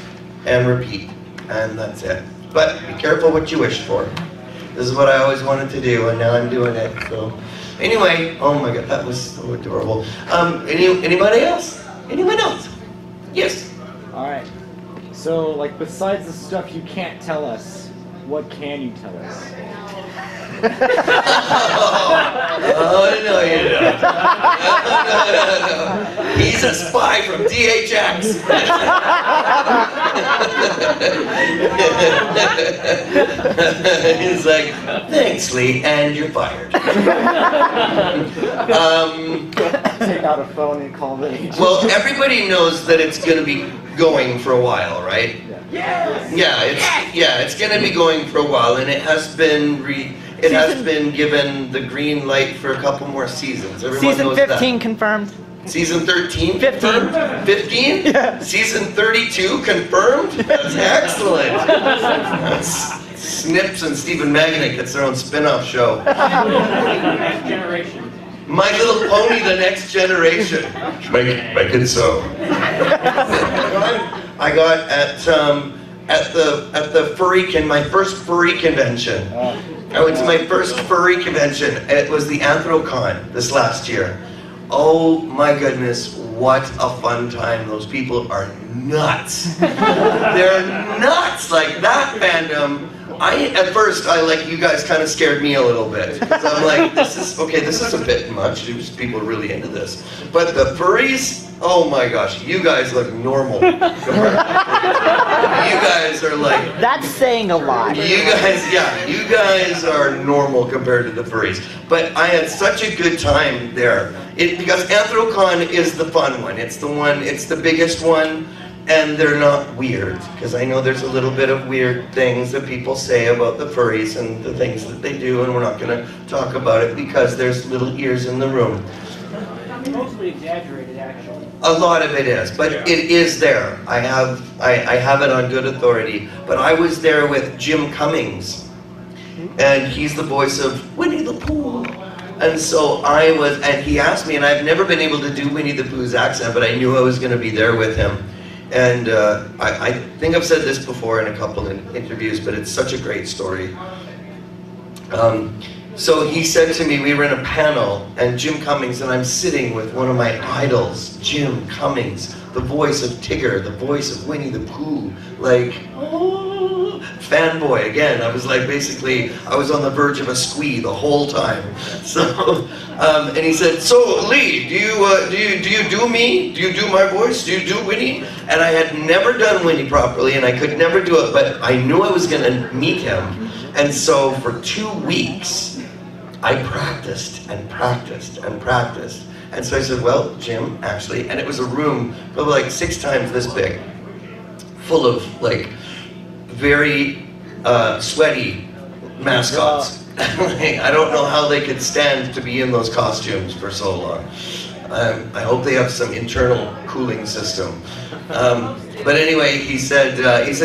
and repeat, and that's it. But be careful what you wish for. This is what I always wanted to do, and now I'm doing it. So, anyway, oh my God, that was so adorable. Anybody else? Anyone else? Yes. All right. So, like, besides the stuff you can't tell us, what can you tell us? Oh, no, you don't. No. He's a spy from DHX. He's like, thanks, Lee, and you're fired. Take out a phone and call the agent. Well, everybody knows that it's going to be going for a while, right? Yes. Yeah, it's going to be going for a while, and it has been given the green light for a couple more seasons. Everyone Season knows 15 that. confirmed. Season 13 15. confirmed? 15? Yeah. Season 32 confirmed? That's excellent. That's Snips and Stephen Magnick gets their own spin-off show. Next generation. My Little Pony, the Next Generation. Make it so. I got at the my first furry convention. I went to my first furry convention. It was the Anthrocon this last year. Oh my goodness, what a fun time. Those people are nuts. They're nuts, like that fandom. At first, you guys kind of scared me a little bit. Because I'm like, this is a bit much. People are really into this. But the furries, oh my gosh, you guys look normal. You guys are like... That's saying a lot. You guys are normal compared to the furries. But I had such a good time there. Because Anthrocon is the fun one. It's the biggest one. And they're not weird, because I know there's a little bit of weird things that people say about the furries and the things that they do, and we're not going to talk about it because there's little ears in the room. Mostly exaggerated, actually. A lot of it is, but it is there. I have it on good authority. But I was there with Jim Cummings, and he's the voice of Winnie the Pooh. And so and he asked me, and I've never been able to do Winnie the Pooh's accent, but I knew I was going to be there with him. And I think I've said this before in a couple of interviews, but it's such a great story. So he said to me, we were in a panel, and Jim Cummings, and I'm sitting with one of my idols, Jim Cummings, the voice of Tigger, the voice of Winnie the Pooh, fanboy again. I was like, basically, I was on the verge of a squee the whole time. So, and he said, so Lee, do you do me? Do you do my voice? Do you do Winnie? And I had never done Winnie properly, and I could never do it, but I knew I was going to meet him. And so for 2 weeks, I practiced and practiced and practiced. And so I said, well, Jim, actually, and it was a room probably like 6 times this big, full of very sweaty mascots. I don't know how they could stand to be in those costumes for so long. I hope they have some internal cooling system. But anyway, he said,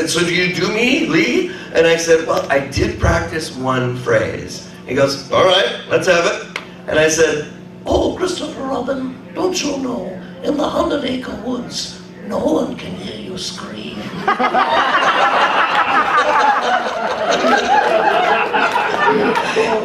so do you do me, Lee? And I said, well, I did practice one phrase. He goes, all right, let's have it. And I said, oh, Christopher Robin, don't you know, in the 100-acre woods, no one can hear you scream.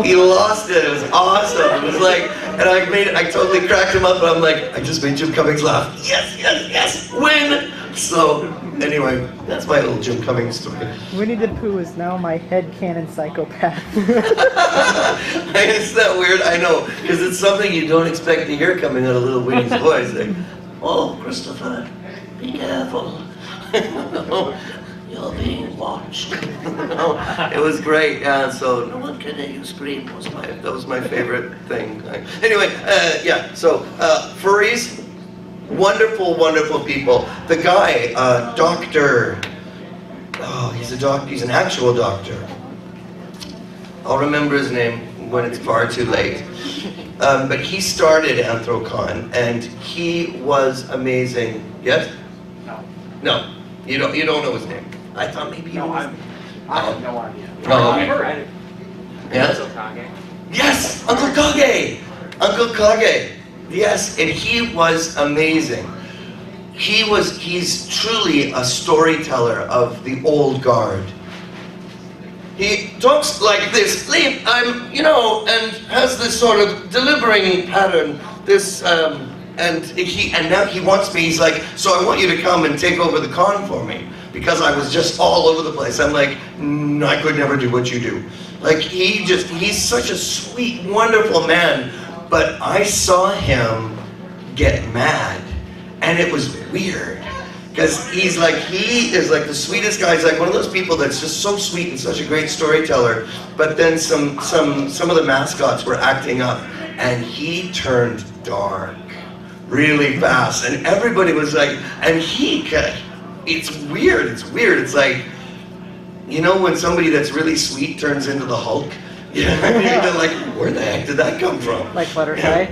He lost it. It was awesome. It was like, and I totally cracked him up, and I'm like, I just made Jim Cummings laugh. Yes, yes, yes, win! So, anyway, that's my little Jim Cummings story. Winnie the Pooh is now my headcanon psychopath. Isn't that weird? I know, because it's something you don't expect to hear coming out of little Winnie's voice. Like, oh, Christopher, be careful. You're being watched. It was great. So no one can hear you scream. That was my favorite thing. Anyway, yeah. So furries, wonderful, wonderful people. The guy, doctor. Oh, he's a doctor. He's an actual doctor. I'll remember his name when it's far too late. But he started Anthrocon, and he was amazing. Yes? No. You don't know his name. I thought maybe you I have no idea. Oh, okay. Yes? Yes! Uncle Kage! Uncle Kage! Yes, and he was amazing. He's truly a storyteller of the old guard. He talks like this, and has this sort of delivering pattern, and now he wants me, he's like, so I want you to come and take over the con for me. because I was just all over the place. I'm like, I could never do what you do. Like, he's such a sweet, wonderful man, but I saw him get mad, and it was weird. Because he is like the sweetest guy. He's like one of those people that's just so sweet and such a great storyteller. But then some of the mascots were acting up, and he turned dark really fast. And everybody was like, it's weird. It's like, you know, when somebody that's really sweet turns into the Hulk. Yeah, they're like, where the heck did that come from? Like Butterfly.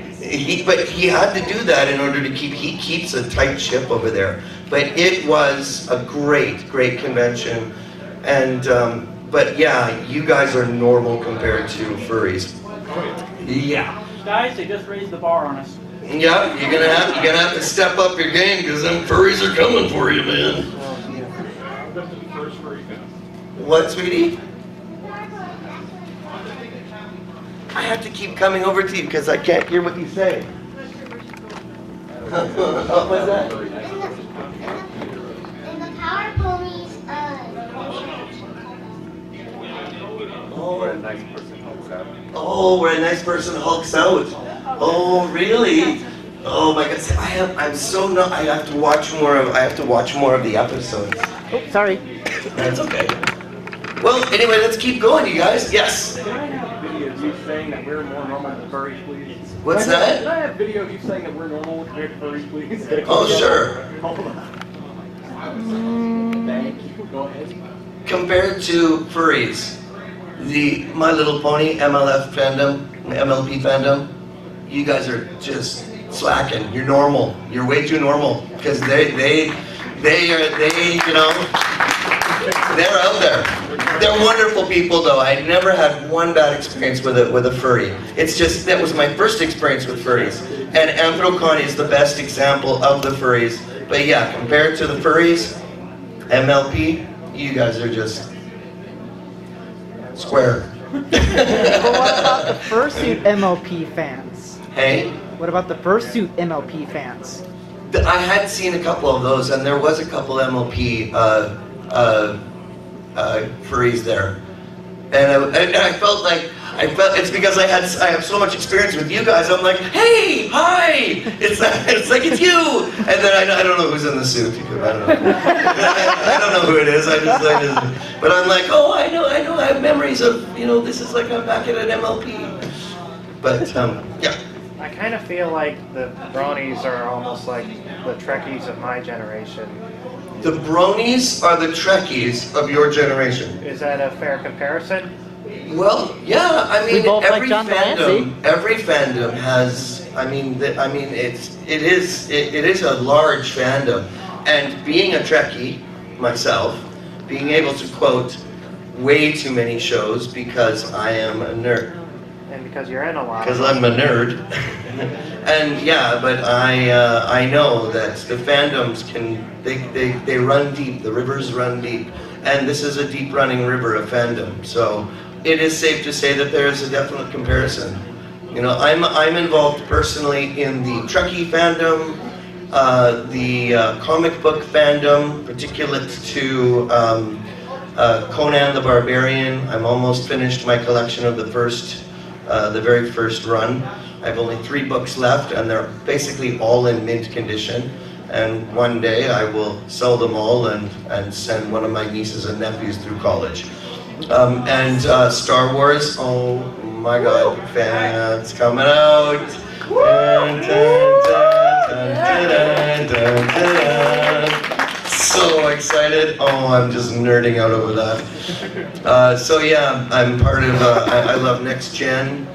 But he had to do that in order to he keeps a tight ship over there. But it was a great convention, and but yeah, you guys are normal compared to furries. Yeah. Guys, they just raised the bar on us. Yeah, you're gonna have to step up your game because them furries are coming for you, man. What, sweetie? I have to keep coming over to you because I can't hear what you say. What was that? And the Power Ponies, Oh, we're a nice person hulks out. Oh, really? Oh my God! I have to watch more of the episodes. Oh, sorry. That's okay. Well, anyway, let's keep going, you guys. Yes. Can I have a video of you saying that we're more normal than furries, please? What's that? Can I have a video of you saying that we're normal compared to furries, please? Oh, sure. Hold on. Thank you. Go ahead. Compared to furries, the My Little Pony MLF fandom, MLP fandom, you guys are just slacking. You're normal. You're way too normal because they you know, they're out there. They're wonderful people, though. I never had one bad experience with a furry. It's just that was my first experience with furries, and Anthrocon is the best example of the furries. But yeah, compared to the furries, MLP, you guys are just square. But what about the fursuit MLP fans? Hey? What about the fursuit MLP fans? I had seen a couple of those, and there was a couple MLP furries there, and I felt it's because I have so much experience with you guys. I'm like, hey, hi, it's like it's you, and then I don't know who's in the suit. I don't know. I don't know who it is. But I'm like, oh, I know. I have memories of, you know, this is like I'm back at an MLP. But yeah. I kind of feel like the bronies are almost like the Trekkies of my generation. The bronies are the Trekkies of your generation. Is that a fair comparison? Well, yeah. I mean, every fandom has. It is a large fandom, and being a Trekkie myself, being able to quote way too many shows because I am a nerd. And because you're in a lot. Because I'm a nerd. And yeah, but I know that the fandoms they run deep. The rivers run deep, and this is a deep running river of fandom. So it is safe to say that there is a definite comparison. You know, I'm involved personally in the Trekkie fandom, the comic book fandom, particulate to Conan the Barbarian. I'm almost finished my collection of the very first run. I have only 3 books left, and they're basically all in mint condition. And one day I will sell them all and send one of my nieces and nephews through college. And Star Wars, oh my God, it's coming out. Dun, dun, dun, dun, dun, dun, dun. So excited. Oh, I'm just nerding out over that. So yeah, I'm part of, I love Next Gen.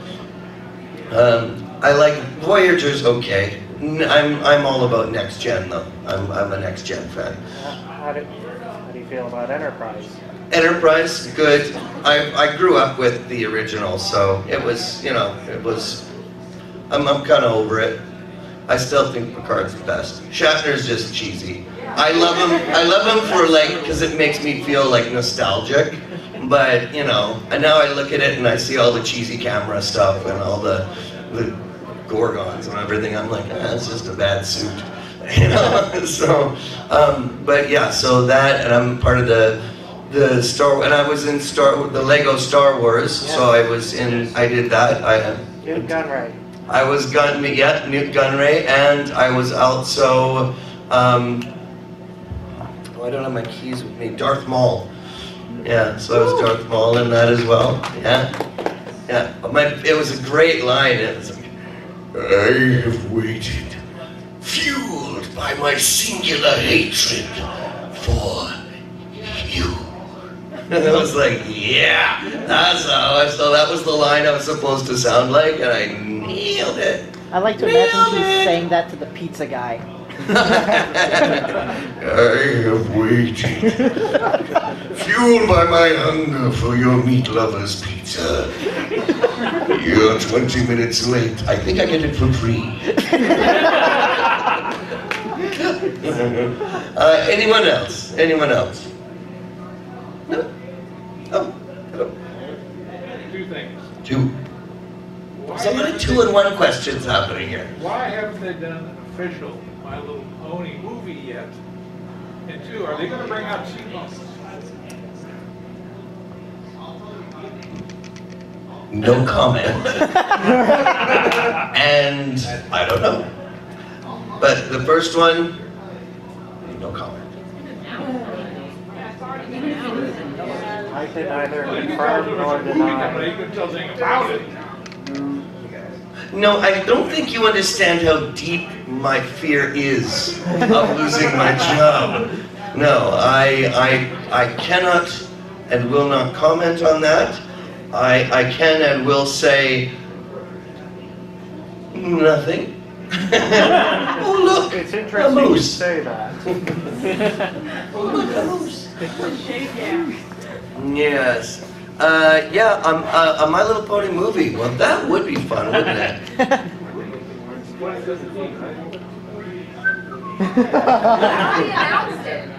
I like Voyager's okay. I'm all about Next Gen though. I'm a Next Gen fan. How do you feel about Enterprise? Enterprise, good. I grew up with the original, so it was, you know, I'm kind of over it. I still think Picard's the best. Shatner's just cheesy. I love him for like, because it makes me feel like nostalgic. But, you know, and now I look at it and I see all the cheesy camera stuff and all the Gorgons and everything. I'm like, it's just a bad suit. You know, so, but yeah, so that, and I'm part of the Star, and I was in the Lego Star Wars, so I was in, I did that. Newt Gunray. I was Newt Gunray, and I was also, oh, I don't have my keys with me, Darth Maul. Yeah, so I was Darth Maul in that as well, yeah. Yeah, it was a great line. It was like, I have waited, fueled by my singular hatred for you. And I was like, yeah, that's how so that was the line I was supposed to sound like, and I nailed it. I like to imagine he's saying that to the pizza guy. I have waited, fueled by my hunger for your meat lover's pizza. You're 20 minutes late. I think I get it for free. Anyone else? Anyone else? No? Oh, hello. Two things. Two. So many 2-in-1 questions happening here. Why haven't they done official My Little Pony movie yet? And two, are they going to bring out sequels? No comment. And I don't know. But the first one, no comment. I can neither confirm nor deny. No, I don't think you understand how deep my fear is of losing my job. No, I cannot and will not comment on that. I can and will say nothing. Oh look, it's interesting you say that. Oh look, a moose. Yes. Yeah, a My Little Pony movie. Well, that would be fun, wouldn't it?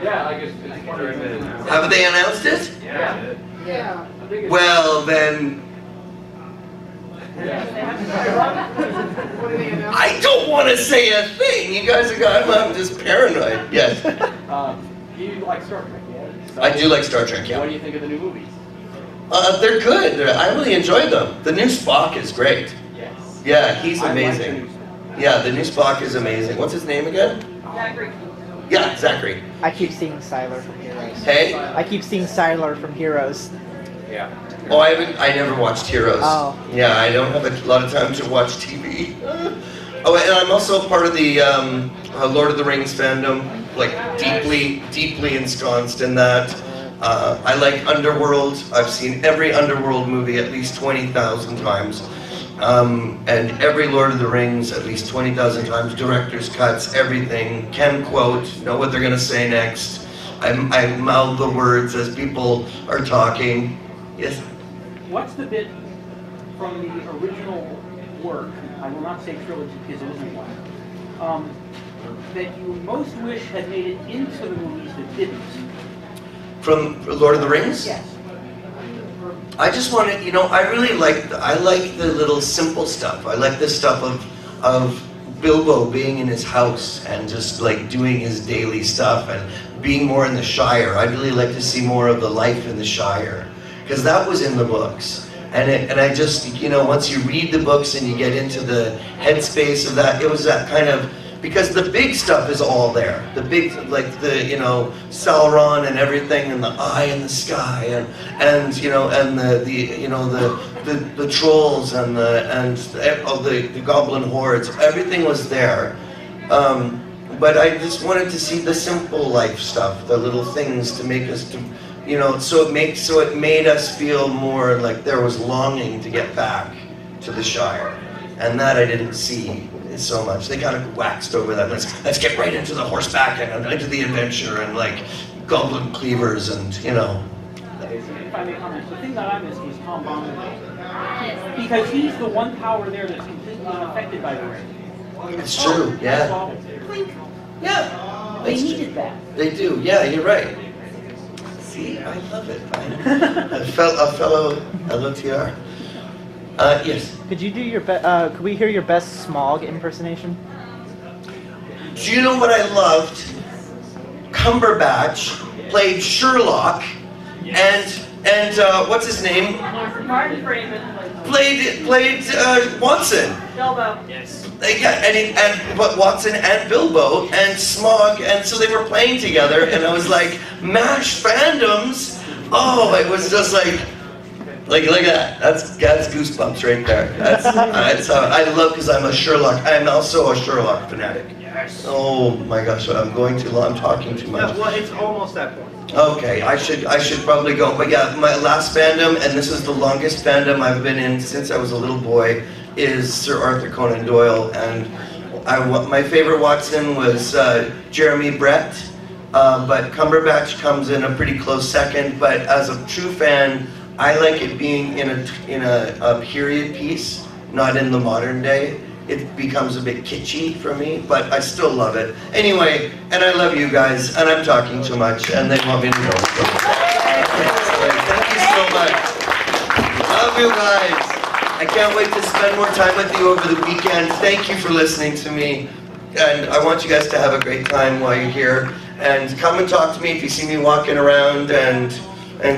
Yeah, I guess it's wondering. Have they announced it? Yeah. Yeah. Well, then. I don't want to say a thing. You guys are going, I'm just paranoid. Yes. You like Star Trek, yeah? So I do like Star Trek, yeah. What do you think of the new movies? They're good. I really enjoyed them. The new Spock is great. Yes. Yeah, he's amazing. Yeah, the new Spock is amazing. What's his name again? Zachary. Yeah, Zachary. I keep seeing Siler from Heroes. Hey? I keep seeing Siler from Heroes. Yeah. Oh, I never watched Heroes. Oh. Yeah, I don't have a lot of time to watch TV. Oh, and I'm also part of the Lord of the Rings fandom, like deeply ensconced in that. I like Underworld. I've seen every Underworld movie at least 20,000 times. And every Lord of the Rings at least 20,000 times. Director's cuts, everything. Can quote, know what they're going to say next. I mouth the words as people are talking. Yes? What's the bit from the original work, I will not say trilogy because it isn't one, that you most wish had made it into the movies that didn't? From Lord of the Rings? Yes. I just wanted, you know, I like the little simple stuff. I like the stuff of Bilbo being in his house and just like doing his daily stuff and being more in the Shire. I'd really like to see more of the life in the Shire, because that was in the books. And I just, you know, once you read the books and you get into the headspace of that, it was that kind of, because the big stuff is all there. The big, like the, you know, Sauron and everything, and the eye in the sky, and you know, and the trolls and the goblin hordes. Everything was there. But I just wanted to see the simple life stuff, the little things to make us, you know, so it made us feel more like there was longing to get back to the Shire, and that I didn't see so much. They kind of waxed over that. Let's get right into the horseback and into the adventure and like goblin cleavers and, you know. If I may comment, the thing that I miss was Tom Bombadil, because he's the one power there that's completely unaffected by the ring. It's true. Yeah. Yeah. They needed that. They do. Yeah, you're right. See, I love it. A fellow LOTR. Yes. Could you do your could we hear your best Smog impersonation? do you know what I loved? Cumberbatch played Sherlock, and what's his name? Martin Freeman Played Watson. Bilbo. Yes. But Watson and Bilbo and Smog, and so they were playing together, and I was like, MASH fandoms. Oh, it was just like look at that. That's goosebumps right there. That's I love, because I'm a Sherlock. I'm also a Sherlock fanatic. Yes. Oh my gosh, I'm going too long. I'm talking too much. No, well, it's almost that point. Okay, I should probably go. But yeah, my last fandom, and this is the longest fandom I've been in since I was a little boy, is Sir Arthur Conan Doyle. And my favorite Watson was Jeremy Brett, but Cumberbatch comes in a pretty close second. But as a true fan, I like it being in a period piece, not in the modern day. It becomes a bit kitschy for me, but I still love it. Anyway, and I love you guys, and I'm talking too much, and they want me to go. Thank you so much. Love you guys. I can't wait to spend more time with you over the weekend. Thank you for listening to me, and I want you guys to have a great time while you're here. And come and talk to me if you see me walking around, and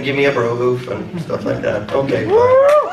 give me a bro hoof and stuff like that. Okay, bye.